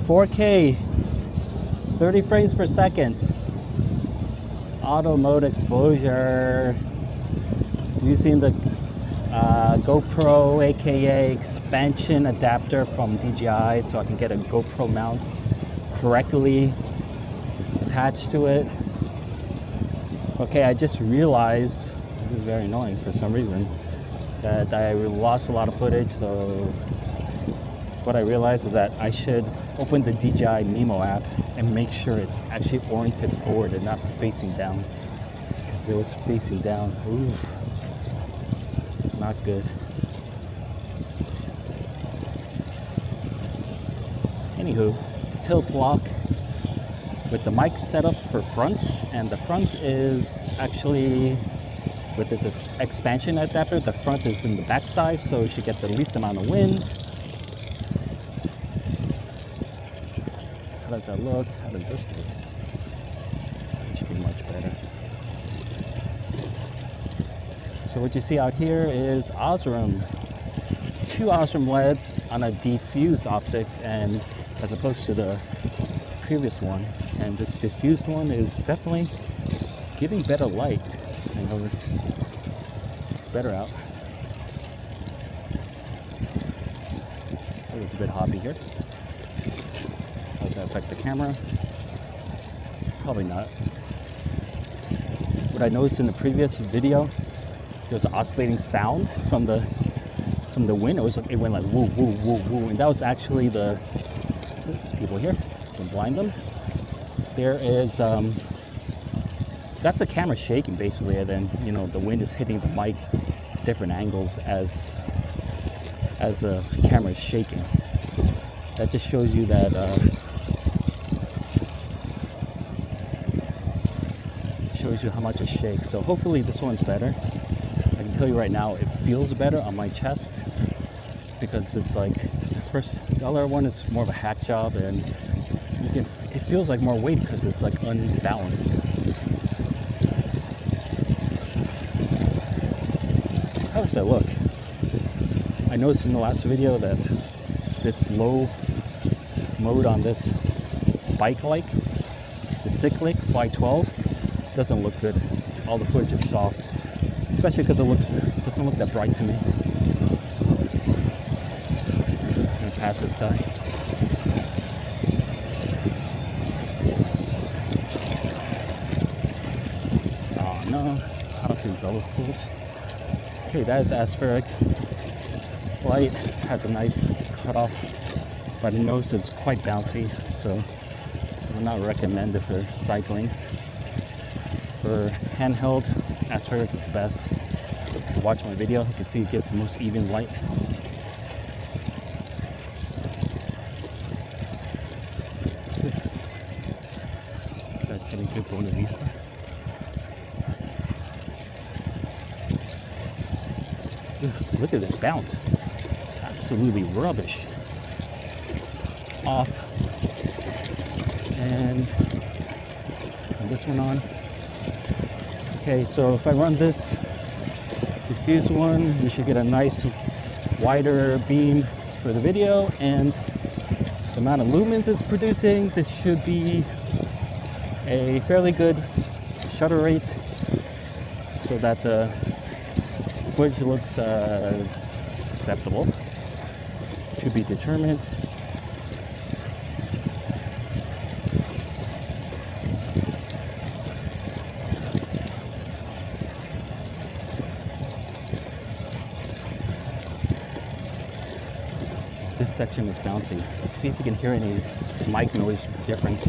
4K, 30 frames per second. Auto mode exposure. Using the GoPro, aka expansion adapter from DJI, so I can get a GoPro mount correctly attached to it. Okay, I just realized, this is very annoying for some reason, that I lost a lot of footage. So what I realized is that I should open the DJI Mimo app and make sure it's actually oriented forward and not facing down, because it was facing down. Oof. Not good. Anywho, tilt lock with the mic set up for front, and the front is actually with this expansion adapter. The front is in the back side, so you should get the least amount of wind. How does that look? How does this look? It should be much better. So what you see out here is Osram, 2 Osram LEDs on a diffused optic, and as opposed to the previous one. And this diffused one is definitely giving better light. I know it's better out. Oh, it's a bit hoppy here. How does that affect the camera? Probably not. What I noticed in the previous video, there was an oscillating sound from the wind. It went like woo woo woo woo, and that was actually the people here. Don't blind them. There is that's the camera shaking basically, and then the wind is hitting the mic different angles as the camera is shaking. That just shows you that shows you how much it shakes. So hopefully this one's better. I can tell you right now, it feels better on my chest, because it's like the other one is more of a hack job, and it feels like more weight because it's like unbalanced. How does that look? I noticed in the last video that this low mode on this bike, the Cycliq Fly12, doesn't look good. All the footage is soft, especially because it doesn't look that bright to me. I'm gonna pass this guy. Oh no, I don't think these other fools. Okay, that is aspheric. Light has a nice cutoff, but I notice it's quite bouncy, so I would not recommend it for cycling. For handheld, aspheric is the best. If you watch my video, you can see it gives the most even light. That's getting good for one of these. Look at this bounce. Absolutely rubbish. Off. And this one on. Okay, so if I run this diffuse one, you should get a nice wider beam for the video, and the amount of lumens it's producing, this should be a fairly good shutter rate so that the footage looks acceptable. To be determined. This section is bouncing. Let's see if you can hear any mic noise difference.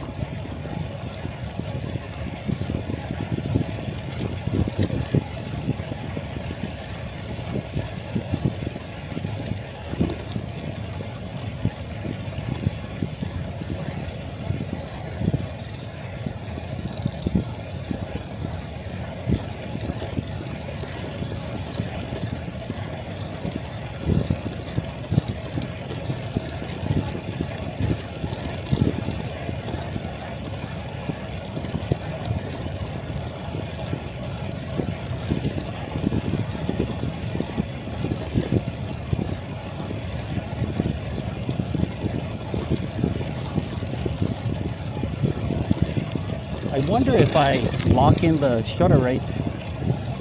I wonder if I lock in the shutter rate,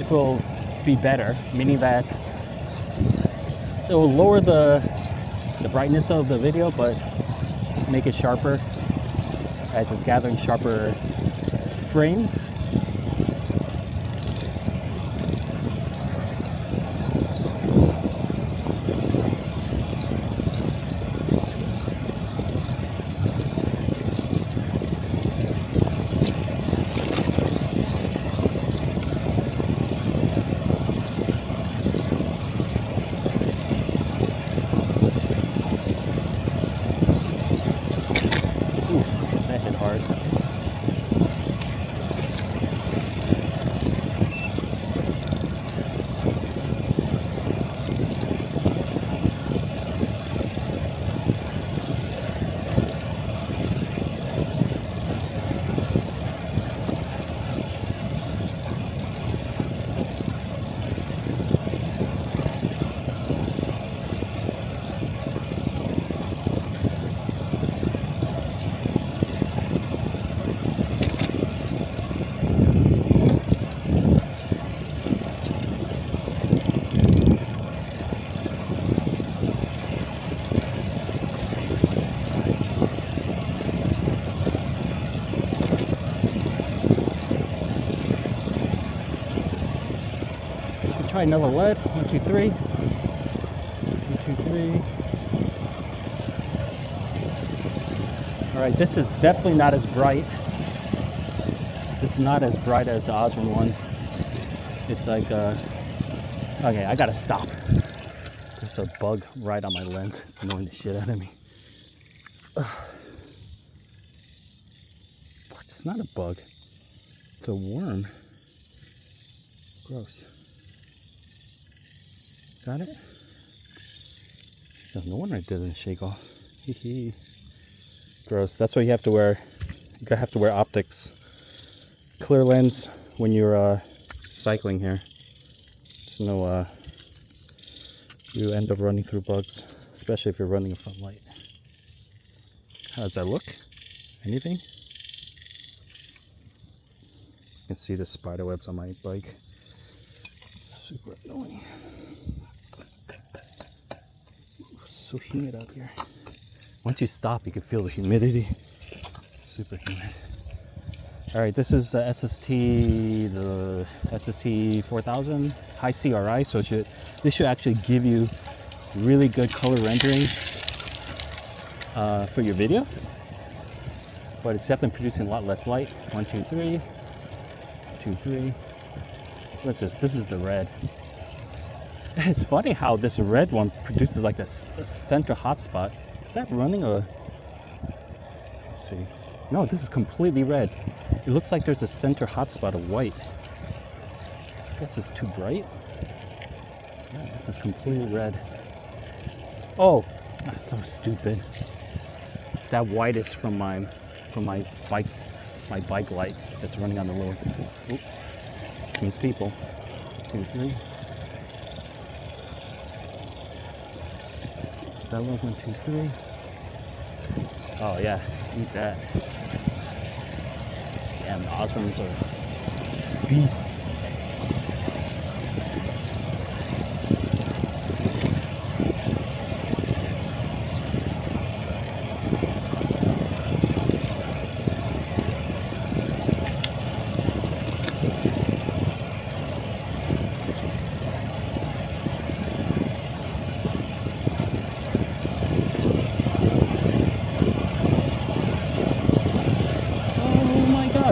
if it will be better, meaning that it will lower the brightness of the video, but make it sharper as it's gathering sharper frames. Try another LED. 1, 2, 3. 1, 2, 3. All right, this is definitely not as bright. This is not as bright as the Osmo ones. It's like, okay, I gotta stop. There's a bug right on my lens. It's annoying the shit out of me. What? It's not a bug. It's a worm. Gross. Got it? No wonder it doesn't shake off. Gross. That's why you have to wear. You have to wear optics, clear lens when you're cycling here. So no, you end up running through bugs, especially if you're running a front light. How does that look? Anything? You can see the spider webs on my bike. Super annoying. So humid out here. Once you stop, you can feel the humidity. Super humid. All right, this is the SST 4000 high CRI. So this should actually give you really good color rendering for your video. But it's definitely producing a lot less light. 1, 2, 3. 2, 3. What's this? This is the red. It's funny how this red one produces like a center hotspot. Is that running or? Let's see. No, this is completely red. It looks like there's a center hotspot of white. I guess it's too bright. Yeah, this is completely red. Oh, that's so stupid. That white is from my bike light that's running on the lowest. Oop. Means people. 2, 3. Is that 1, 2, 3? Oh yeah, eat that. Damn, the Osmos are beasts.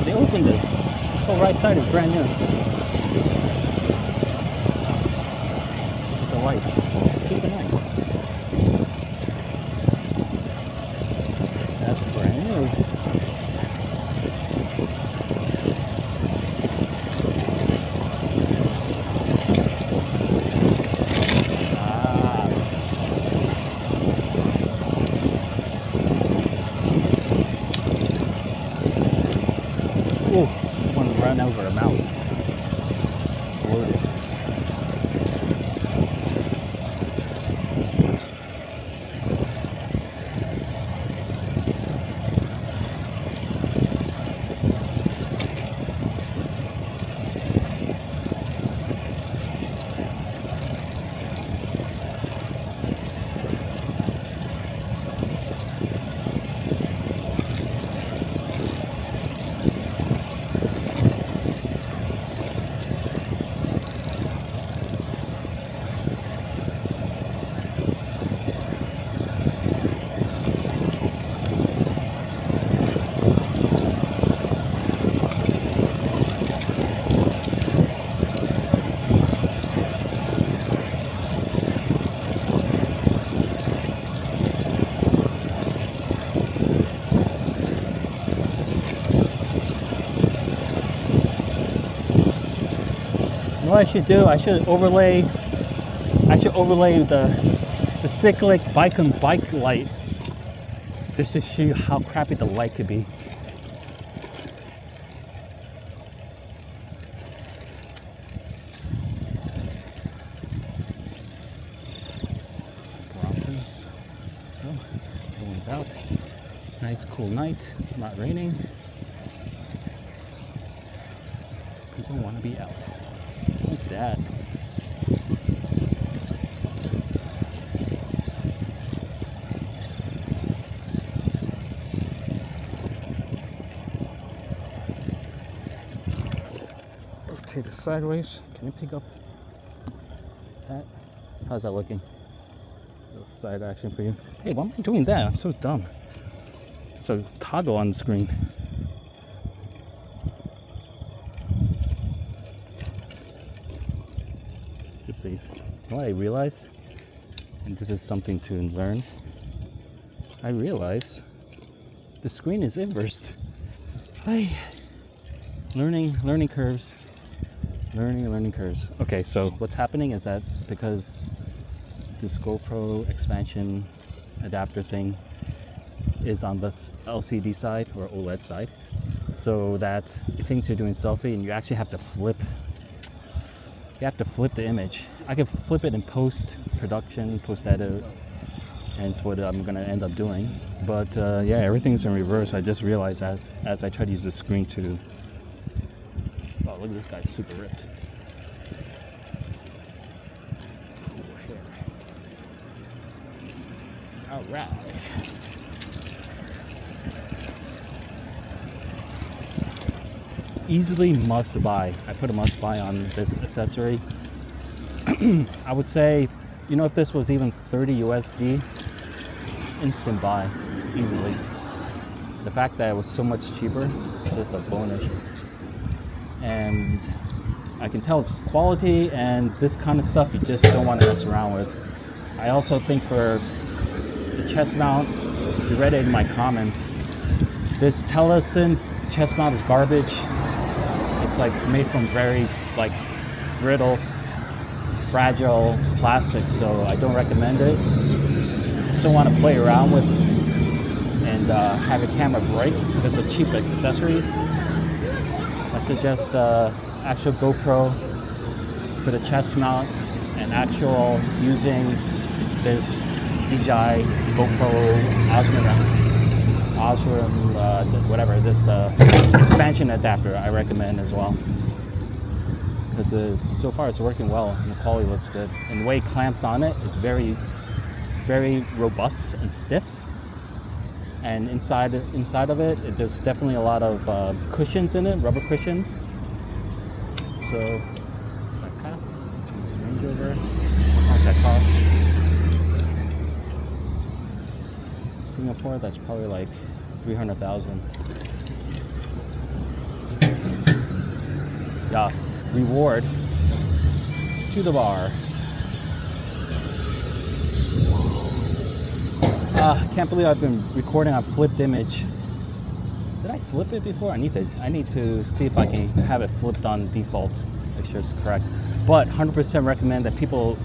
They opened this. This whole right side is brand new. The lights. Super nice. That's brand new. Oh, someone ran over a mouse. Exploded. know what I should do? I should overlay the Cycliq bike light just to show you how crappy the light could be. Oh, everyone's out. Nice cool night, not raining. People want to be out. Look at that. Rotate it sideways. Can you pick up that? How's that looking? A little side action for you. Hey, why am I doing that? I'm so dumb. So toggle on the screen. Oopsies. You know what I realized? And this is something to learn. I realized the screen is inversed. Hi. Learning curves. Learning curves. Okay, so what's happening is that because this GoPro expansion adapter thing is on the LCD side or OLED side, so that it thinks you're doing selfie and you actually have to flip. You have to flip the image. I can flip it in post-production, post-edit, and it's what I'm gonna end up doing. But yeah, everything's in reverse. I just realized as I try to use the screen to. Oh, look at this guy, super ripped. All right. Easily must buy. I put a must buy on this accessory. I would say, you know, if this was even 30 USD, instant buy, easily. The fact that it was so much cheaper is just a bonus. And I can tell it's quality, and this kind of stuff you just don't want to mess around with. I also think for the chest mount, if you read it in my comments, this Telesin chest mount is garbage. It's like made from very like brittle, fragile plastic, so I don't recommend it. Still want to play around with and have your camera break because of cheap accessories. I suggest actual GoPro for the chest mount and actual using this DJI GoPro Osmo, whatever, this expansion adapter I recommend as well. Because so far it's working well and the quality looks good. And the way it clamps on it is very, very robust and stiff. And inside of it, there's definitely a lot of cushions in it, rubber cushions. So, if I pass this Range Rover, how much that cost? Singapore, that's probably like 300,000. Yes, reward to the bar. Can't believe I've been recording on flipped image. Did I flip it before? I need to see if I can have it flipped on default. Make sure it's correct. But 100% recommend that people,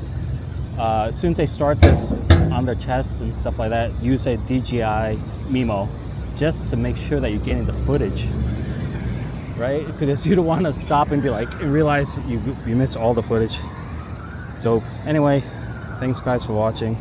as soon as they start this on their chest and stuff like that, use a DJI Mimo just to make sure that you're getting the footage, right? Because you don't want to stop and be like, and realize you miss all the footage. Dope. Anyway, thanks guys for watching.